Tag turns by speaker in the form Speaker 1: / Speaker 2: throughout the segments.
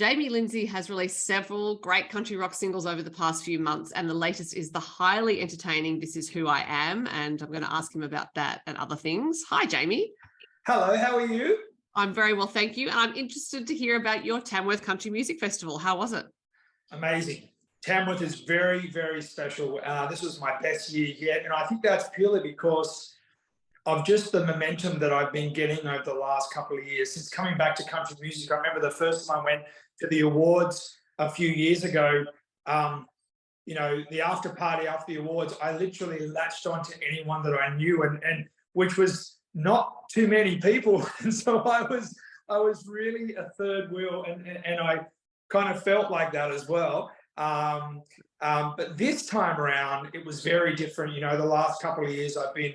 Speaker 1: Jamie Lindsay has released several great country rock singles over the past few months, and the latest is the highly entertaining This Is Who I Am, and I'm going to ask him about that and other things. Hi, Jamie.
Speaker 2: Hello, how are you?
Speaker 1: I'm very well, thank you. And I'm interested to hear about your Tamworth Country Music Festival. How was it?
Speaker 2: Amazing. Tamworth is very, very special. This was my best year yet, and I think that's purely because of just the momentum that I've been getting over the last couple of years. Since coming back to country music, I remember the first time I went to the awards a few years ago, the after party after the awards, I literally latched onto anyone that I knew, and which was not too many people. And so I was really a third wheel, and I kind of felt like that as well. But this time around, it was very different. The last couple of years I've been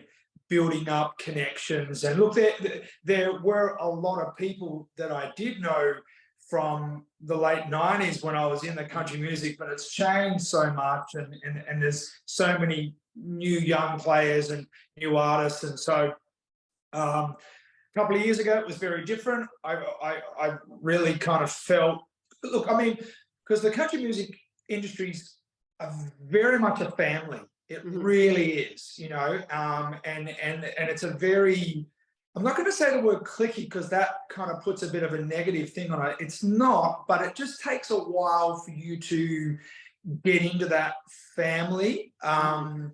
Speaker 2: building up connections, and look, there were a lot of people that I did know from the late 90s when I was in the country music, but it's changed so much, and there's so many new young players and new artists. And so a couple of years ago it was very different. I really kind of felt, look, I mean, because the country music industry's very much a family. It really is, and it's a very, I'm not going to say the word cliquey because that kind of puts a bit of a negative thing on it. It's not, but it just takes a while for you to get into that family and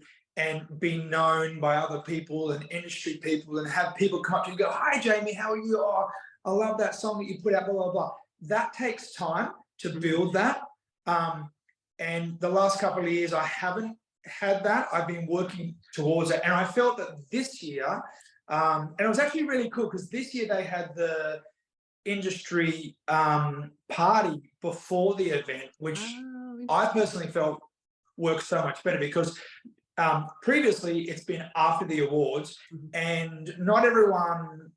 Speaker 2: be known by other people and industry people, and have people come up to you and go, "Hi, Jamie, how are you? Oh, I love that song that you put out, blah, blah, blah." That takes time to build that. And the last couple of years, I haven't had that. I've been working towards it. And I felt that this year, and it was actually really cool because this year they had the industry party before the event, which I personally felt worked so much better because previously it's been after the awards, and not everyone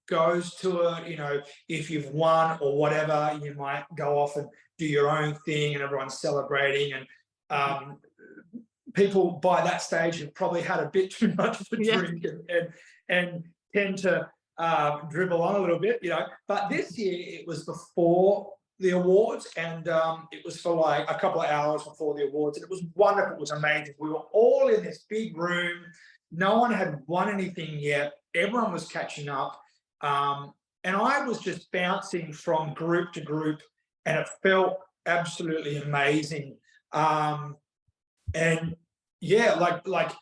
Speaker 2: goes to it. If you've won or whatever, you might go off and do your own thing and everyone's celebrating, and people by that stage have probably had a bit too much of a drink and tend to dribble on a little bit, But this year it was before the awards, and it was for like a couple of hours before the awards, and it was wonderful. It was amazing. We were all in this big room. No one had won anything yet. Everyone was catching up, and I was just bouncing from group to group, and it felt absolutely amazing. And yeah, like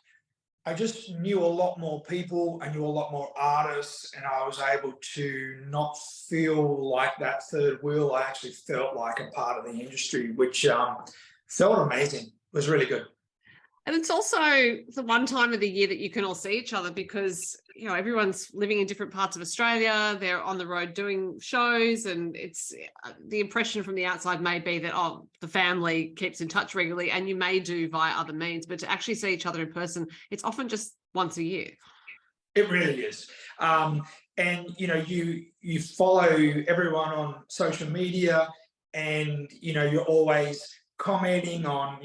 Speaker 2: I just knew a lot more people. I knew a lot more artists, and I was able to not feel like that third wheel. I actually felt like a part of the industry, which felt amazing. It was really good.
Speaker 1: And it's also the one time of the year that you can all see each other because, everyone's living in different parts of Australia. They're on the road doing shows, and it's the impression from the outside may be that, the family keeps in touch regularly, and you may do via other means, but to actually see each other in person, it's often just once a year.
Speaker 2: It really is. And, you follow everyone on social media, and, you're always commenting on,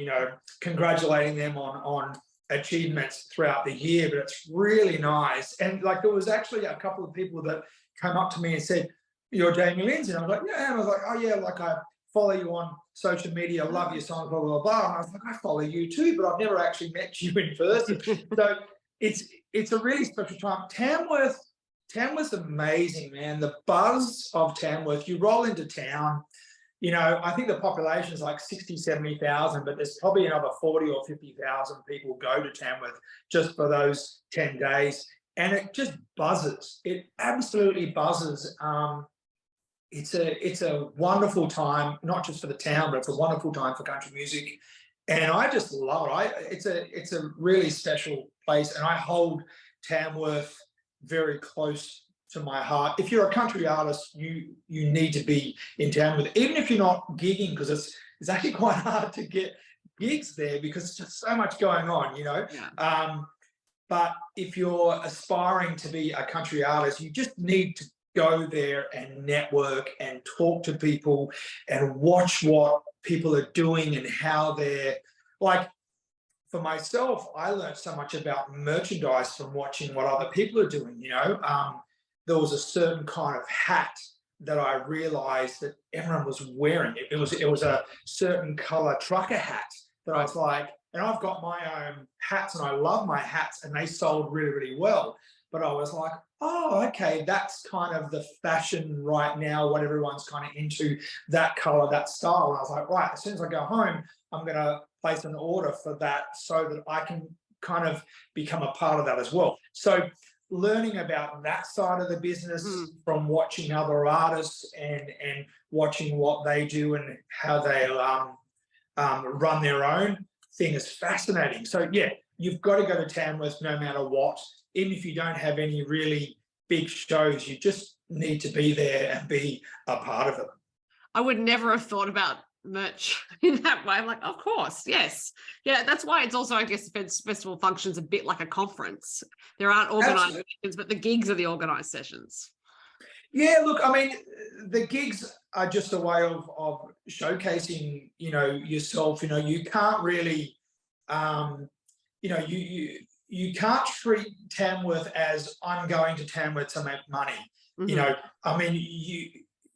Speaker 2: congratulating them on achievements throughout the year, but it's really nice. And like, there was actually a couple of people that came up to me and said, "You're Jamie Lindsay." And I was like, "Yeah." And I was like, "Oh yeah, like I follow you on social media, love your songs, blah, blah, blah." And I was like, "I follow you too, but I've never actually met you in person." So it's a really special time. Tamworth's amazing, man. The buzz of Tamworth, you roll into town, I think the population is like 60, 70,000, but there's probably another 40 or 50,000 people go to Tamworth just for those 10 days. And it just buzzes. It absolutely buzzes. It's a wonderful time, not just for the town, but it's a wonderful time for country music. And I just love it. It's a really special place, and I hold Tamworth very close to my heart. If you're a country artist, you need to be in Tamworth, even if you're not gigging, because it's actually quite hard to get gigs there because there's just so much going on, Yeah. But if you're aspiring to be a country artist, you just need to go there and network and talk to people and watch what people are doing and how they're like. For myself, I learned so much about merchandise from watching what other people are doing. There was a certain kind of hat that I realized that everyone was wearing it. It was a certain color trucker hat that I was like, and I've got my own hats and I love my hats and they sold really, really well. But I was like, oh, okay, that's kind of the fashion right now, what everyone's kind of into, that color, that style. And I was like, right, as soon as I go home, I'm going to place an order for that so that I can kind of become a part of that as well. So learning about that side of the business from watching other artists and watching what they do and how they run their own thing is fascinating. So yeah, you've got to go to Tamworth no matter what. Even if you don't have any really big shows, you just need to be there and be a part of it.
Speaker 1: I would never have thought about merch in that way. I'm like, of course, yes. Yeah, that's why it's also, I guess, the festival functions a bit like a conference. There aren't organised sessions, but the gigs are the organised sessions.
Speaker 2: Yeah, look, I mean, the gigs are just a way of showcasing, you know, yourself. You know, you can't really, you know, you can't treat Tamworth as I'm going to Tamworth to make money. You know, I mean,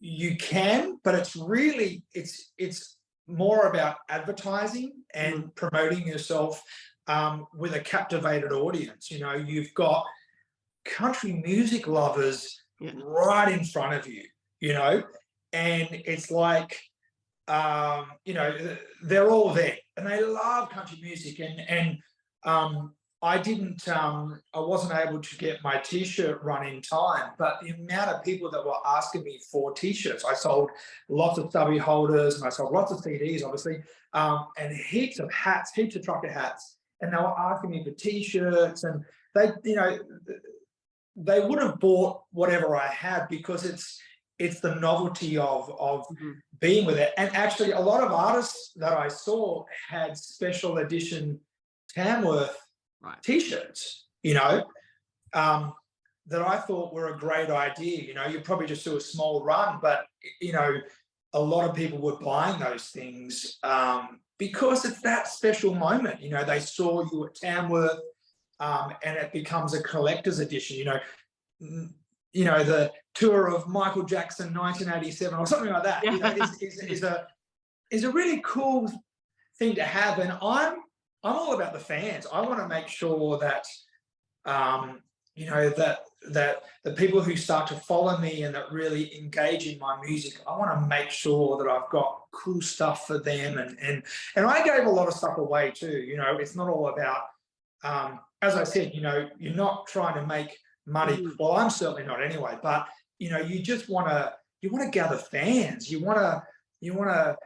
Speaker 2: you can, but it's really, it's more about advertising and promoting yourself with a captivated audience. You know, you've got country music lovers right in front of you, you know, and it's like, you know, they're all there and they love country music. And I wasn't able to get my t-shirt run in time, but the amount of people that were asking me for t-shirts, I sold lots of stubby holders and I sold lots of CDs, obviously, and heaps of hats, heaps of trucker hats. And they were asking me for t-shirts, and they, you know, they would have bought whatever I had because it's the novelty of being with it. And actually a lot of artists that I saw had special edition Tamworth t-shirts, you know, that I thought were a great idea. You know, you probably just do a small run, but, you know, a lot of people were buying those things because it's that special moment. You know, they saw you at Tamworth, and it becomes a collector's edition. You know, the tour of Michael Jackson 1987 or something like that. You know, is a really cool thing to have. And I'm all about the fans. I want to make sure that, you know, that the people who start to follow me and that really engage in my music, I want to make sure that I've got cool stuff for them. And I gave a lot of stuff away too. You know, it's not all about, as I said, you know, you're not trying to make money. Well, I'm certainly not anyway, but, you know, you just want to gather fans. You want to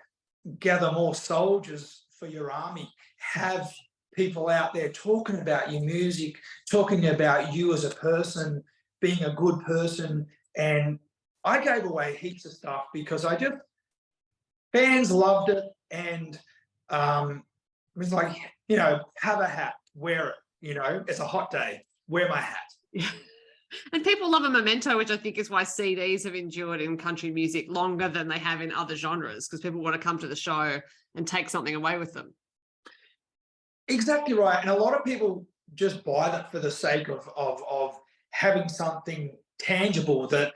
Speaker 2: gather more soldiers for your army, have people out there talking about your music, talking about you as a person, being a good person. And I gave away heaps of stuff because fans loved it. And it was like, you know, have a hat, wear it, you know, it's a hot day, wear my hat.
Speaker 1: And people love a memento, which I think is why CDs have endured in country music longer than they have in other genres, because people want to come to the show and take something away with them.
Speaker 2: Exactly right. And a lot of people just buy that for the sake of having something tangible that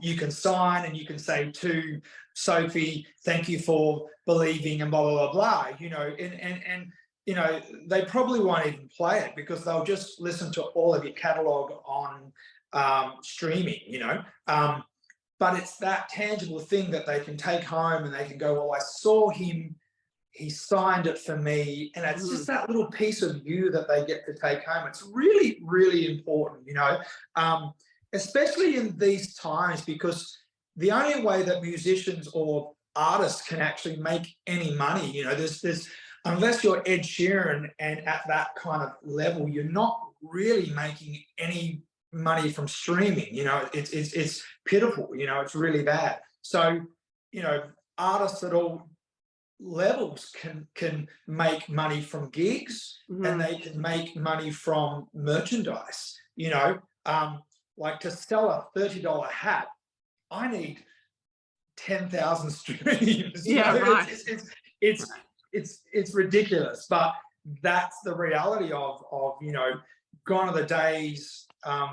Speaker 2: you can sign and you can say to Sophie, thank you for believing and blah, blah, blah, blah, you know, and you know, they probably won't even play it because they'll just listen to all of your catalogue on streaming, you know. But it's that tangible thing that they can take home and they can go, well, I saw him, he signed it for me. And it's just that little piece of you that they get to take home. It's really, really important, you know, especially in these times, because the only way that musicians or artists can actually make any money, you know, there's unless you're Ed Sheeran and at that kind of level, you're not really making any money from streaming. You know, it's pitiful. You know, it's really bad. So, you know, artists at all levels can make money from gigs and they can make money from merchandise. You know, like to sell a $30 hat, I need 10,000 streams.
Speaker 1: Yeah, right.
Speaker 2: It's ridiculous, but that's the reality of you know, gone are the days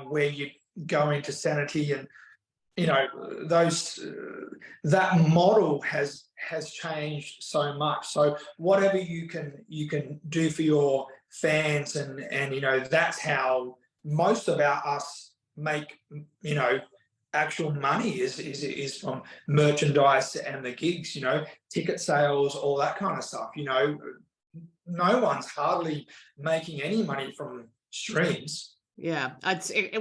Speaker 2: where you go into Sanity and you know, those that model has changed so much. So whatever you can do for your fans, and you know, that's how most of us make, you know, actual money is from merchandise and the gigs, you know, ticket sales, all that kind of stuff. You know, no one's hardly making any money from streams.
Speaker 1: Yeah,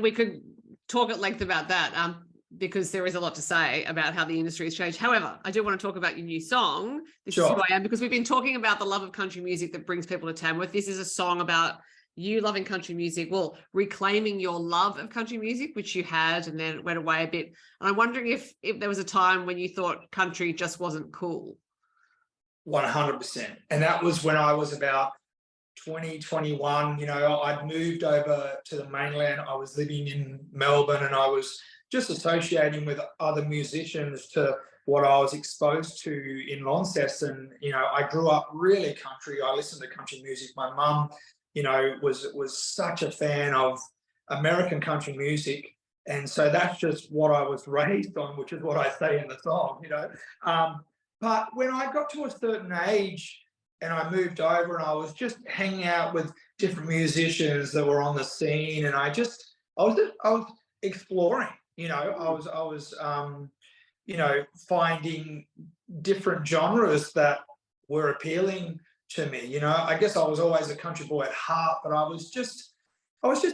Speaker 1: we could talk at length about that, because there is a lot to say about how the industry has changed. However, I do want to talk about your new song, This Is Who I Am, because we've been talking about the love of country music that brings people to Tamworth. This is a song about you loving country music, well, reclaiming your love of country music, which you had, and then it went away a bit. And I'm wondering if there was a time when you thought country just wasn't cool.
Speaker 2: 100%. And that was when I was about 2021. You know, I'd moved over to the mainland. I was living in Melbourne, and I was just associating with other musicians to what I was exposed to in Launceston. You know, I grew up really country. I listened to country music. My mum, you know, was such a fan of American country music. And so that's just what I was raised on, which is what I say in the song, you know. But when I got to a certain age and I moved over, and I was just hanging out with different musicians that were on the scene, and I was exploring, you know, I was you know, finding different genres that were appealing to me. You know, I guess I was always a country boy at heart, but I was just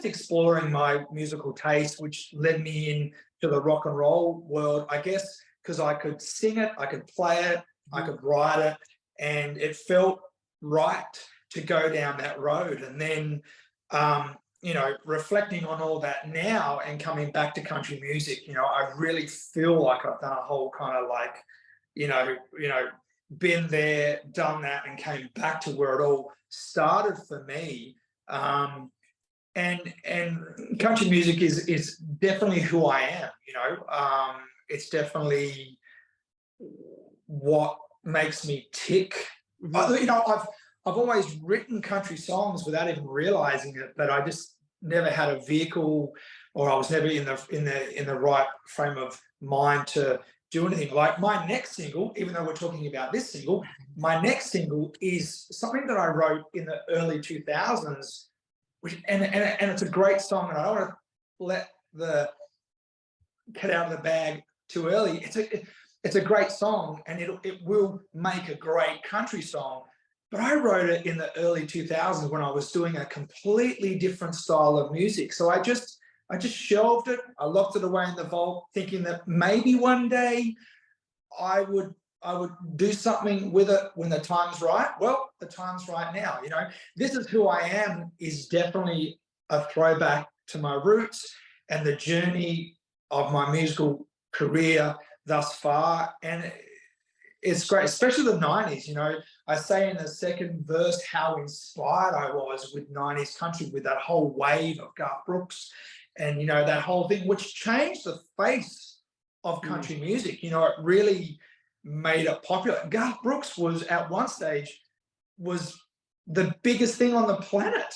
Speaker 2: exploring my musical taste, which led me into the rock and roll world, I guess, because I could sing it, I could play it, I could write it, and it felt right to go down that road. And then, you know, reflecting on all that now and coming back to country music, you know, I really feel like I've done a whole kind of like, you know, been there, done that, and came back to where it all started for me. And country music is definitely who I am. You know, it's definitely what makes me tick.
Speaker 1: Mm-hmm.
Speaker 2: You know, I've always written country songs without even realizing it, but I just never had a vehicle, or I was never in the right frame of mind to do anything. Like my next single, even though we're talking about this single, my next single is something that I wrote in the early 2000s, and it's a great song, and I don't want to let the cat out of the bag too early. It's a great song, and it will make a great country song. But I wrote it in the early 2000s when I was doing a completely different style of music. So I just shelved it. I locked it away in the vault, thinking that maybe one day I would do something with it when the time's right. Well, the time's right now. You know, This Is Who I Am is definitely a throwback to my roots and the journey of my musical career thus far. And it's great, especially the 90s. You know, I say in the second verse how inspired I was with 90s country, with that whole wave of Garth Brooks and, you know, that whole thing, which changed the face of country music. You know, it really made it popular. Garth Brooks was at one stage was the biggest thing on the planet.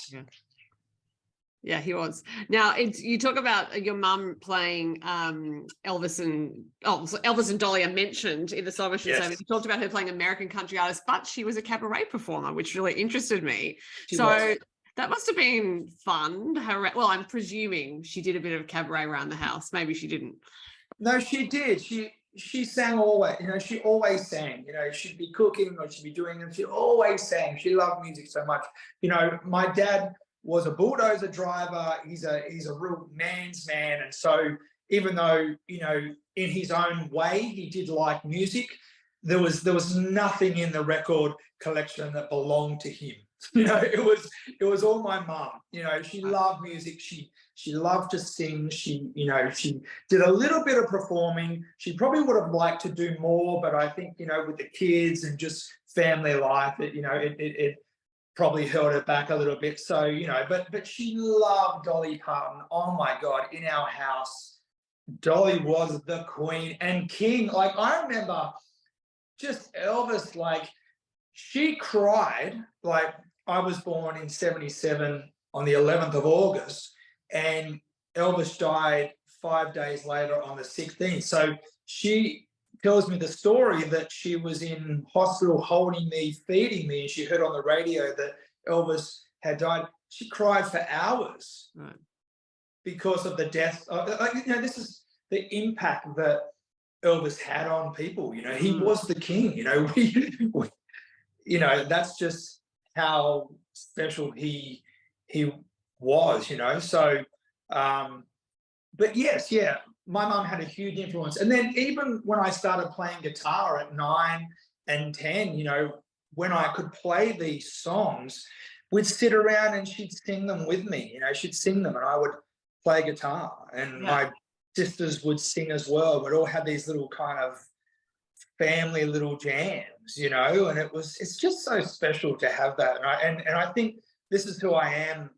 Speaker 1: Yeah, he was. Now, you talk about your mum playing Elvis and Dolly are mentioned in the song. I should say. You talked about her playing American country artists, but she was a cabaret performer, which really interested me. That must have been fun. Well, I'm presuming she did a bit of cabaret around the house. Maybe she didn't.
Speaker 2: No, she did. She sang always. You know, she always sang. You know, she'd be cooking or she'd be doing it. She always sang. She loved music so much. You know, my dad was a bulldozer driver. He's a real man's man. And so even though, you know, in his own way, he did like music, there was nothing in the record collection that belonged to him. You know, it was all my mum. You know, she loved music. She loved to sing. She did a little bit of performing. She probably would have liked to do more, but I think, you know, with the kids and just family life, it probably held her back a little bit. So, you know, but she loved Dolly Parton. Oh my God, in our house, Dolly was the queen and king. Like, I remember just Elvis, like, she cried. Like, I was born in 77 on the 11th of August, and Elvis died 5 days later on the 16th. So she tells me the story that she was in hospital holding me, feeding me, and she heard on the radio that Elvis had died. She cried for hours because of the death. This is the impact that Elvis had on people. He was the king. That's just how special he was. So, but yes, yeah, my mum had a huge influence. And then even when I started playing guitar at 9 and 10, when I could play these songs, we'd sit around and she'd sing them with me. She'd sing them and I would play guitar, and my sisters would sing as well. We'd all have these little kind of family little jams, and it's just so special to have that. And I think This Is Who I Am,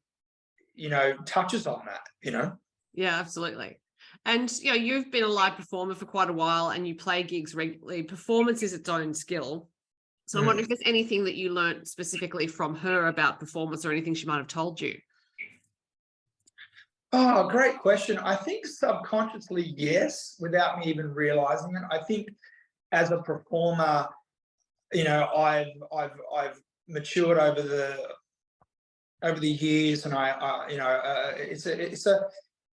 Speaker 2: touches on that,
Speaker 1: Yeah, absolutely. And, you've been a live performer for quite a while and you play gigs regularly. Performance is its own skill. So I wonder if there's anything that you learned specifically from her about performance or anything she might have told you.
Speaker 2: Oh, great question. I think subconsciously, yes, without me even realizing it. I think as a performer, I've matured over the years, and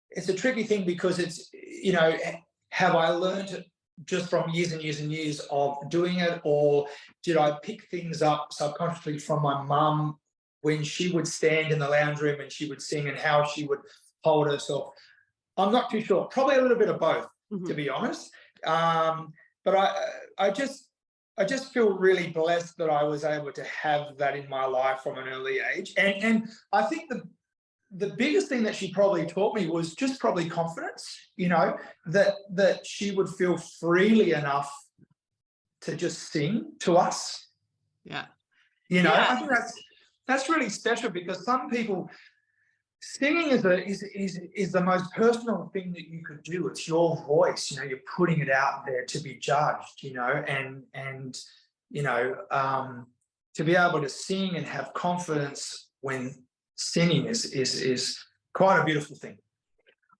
Speaker 2: it's a tricky thing because it's, have I learned it just from years and years and years of doing it, or did I pick things up subconsciously from my mum when she would stand in the lounge room and she would sing, and how she would hold herself? I'm not too sure. Probably a little bit of both, to be honest. But I just feel really blessed that I was able to have that in my life from an early age. And I think the biggest thing that she probably taught me was just probably confidence, that she would feel freely enough to just sing to us.
Speaker 1: Yeah.
Speaker 2: I think that's really special, because some people, singing is the most personal thing that you could do. It's your voice, you're putting it out there to be judged, and to be able to sing and have confidence when singing is quite a beautiful thing.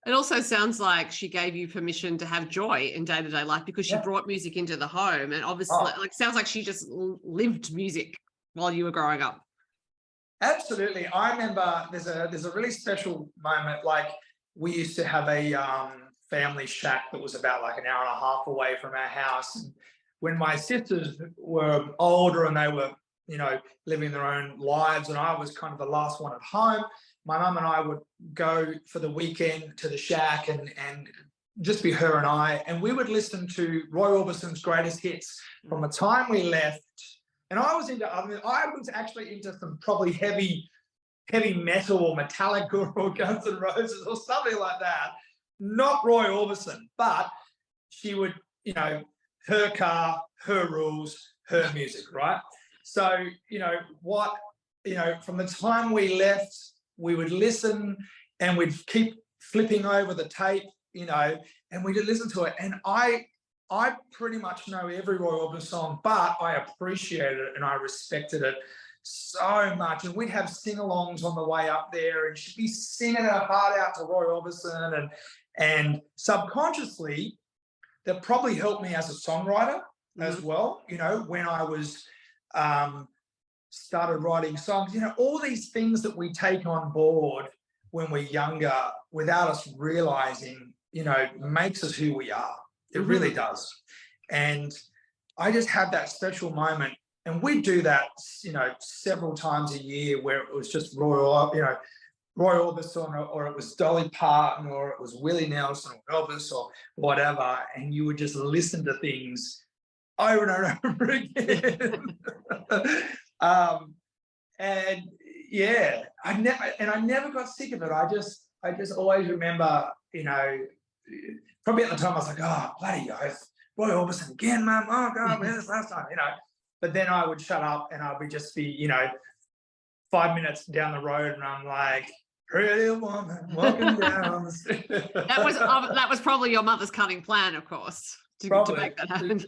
Speaker 1: It also sounds like she gave you permission to have joy in day-to-day life, because she brought music into the home, and obviously sounds like she just lived music while you were growing up.
Speaker 2: Absolutely. I remember there's a really special moment. Like, we used to have a family shack that was about like an hour and a half away from our house. And when my sisters were older and they were, living their own lives, and I was kind of the last one at home, my mum and I would go for the weekend to the shack and just be her and I, and we would listen to Roy Orbison's greatest hits from the time we left. And I was actually into some probably heavy metal or Metallica or Guns N' Roses or something like that. Not Roy Orbison, but she would, her car, her rules, her music, right? So, from the time we left, we would listen and we'd keep flipping over the tape, and we'd listen to it. And I pretty much know every Roy Orbison song, but I appreciated it and I respected it so much. And we'd have sing-alongs on the way up there, and she'd be singing her heart out to Roy Orbison. And subconsciously, that probably helped me as a songwriter as well, when I was started writing songs. All these things that we take on board when we're younger without us realizing, makes us who we are. It really does. And I just had that special moment, and we do that, several times a year, where it was just Roy Orbison, or it was Dolly Parton, or it was Willie Nelson or Elvis or whatever, and you would just listen to things over and over again. I never got sick of it. I just always remember, probably at the time I was like, oh, bloody oath, Roy Orbison again, Mum. Oh God, where's this last time? But then I would shut up and I would just be, 5 minutes down the road, and I'm like, pretty woman walking down the street.
Speaker 1: That was probably your mother's cunning plan, of course, to make that happen.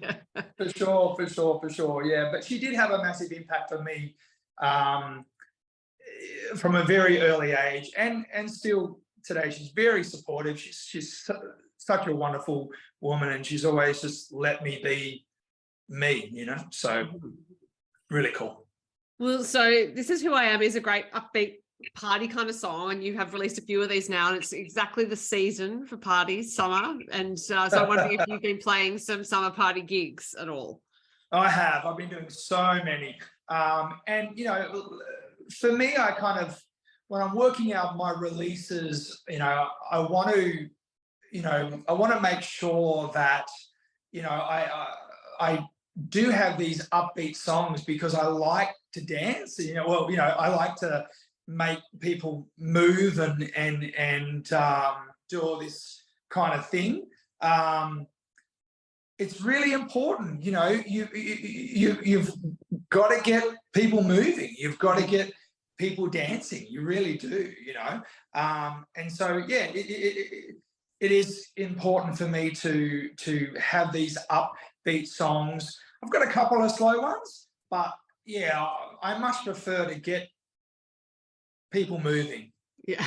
Speaker 2: For sure. Yeah, but she did have a massive impact on me from a very early age, and still today. She's very supportive. She's such a wonderful woman, and she's always just let me be me, you know. So really cool.
Speaker 1: Well, so This Is Who I Am is a great upbeat party kind of song, and you have released a few of these now, and it's exactly the season for parties, summer. And so I'm wondering if you've been playing some summer party gigs at all.
Speaker 2: I have. I've been doing so many. And, you know, for me, I kind of, when I'm working out my releases, you know, I want to make sure that, you know, I do have these upbeat songs because I like to dance. You know, well, you know, I like to make people move and do all this kind of thing. It's really important, you know. You've got to get people moving. You've got to get people dancing. You really do, you know. And so, yeah, it is important for me to have these upbeat songs. I've got a couple of slow ones, but yeah, I much prefer to get people moving.
Speaker 1: Yeah.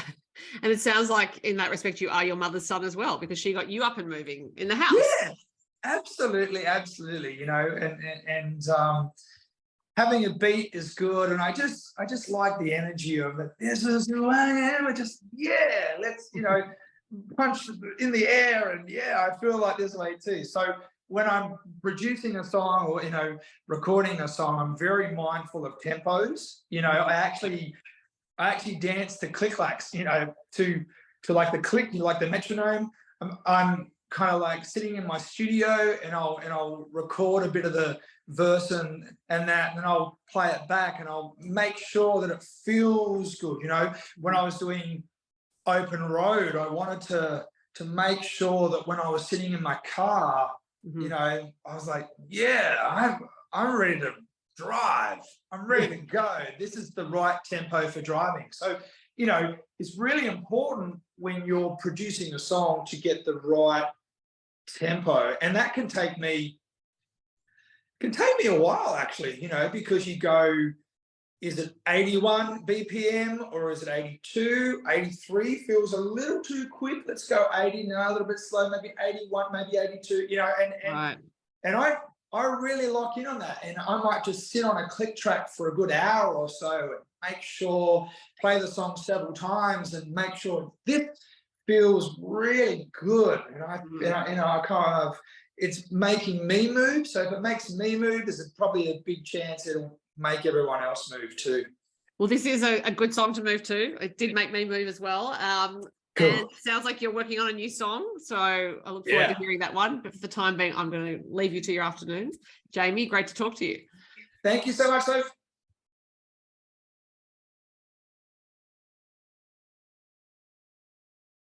Speaker 1: And it sounds like in that respect, you are your mother's son as well, because she got you up and moving in the house.
Speaker 2: Yeah, absolutely. You know, and having a beat is good, and I just like the energy of it. This is who I am. Let's, you know, punch in the air, and I feel like this way too. So when I'm producing a song or, you know, recording a song, I'm very mindful of tempos. You know, I actually dance to click-clacks, you know, to like the click, like the metronome. I'm kind of like sitting in my studio, and I'll record a bit of the verse and that, and then I'll play it back, and I'll make sure that it feels good. You know, when I was doing Open Road, I wanted to make sure that when I was sitting in my car, you know, I was like, I'm ready to drive. I'm ready to go. This is the right tempo for driving. So, you know, it's really important when you're producing a song to get the right tempo, and that can take me a while, actually, you know, because you go, is it 81 BPM or is it 82? 83 feels a little too quick. Let's go 80 now, a little bit slow, maybe 81, maybe 82, you know, and I really lock in on that, and I might just sit on a click track for a good hour or so and make sure, play the song several times and make sure this feels really good. And I kind of, it's making me move. So if it makes me move, there's probably a big chance it'll make everyone else move too.
Speaker 1: Well, this is a good song to move to. It did make me move as well.
Speaker 2: Cool.
Speaker 1: And it sounds like you're working on a new song, so I look forward to hearing that one. But for the time being, I'm going to leave you to your afternoon. Jamie, great to talk to you.
Speaker 2: Thank you so much, Soph.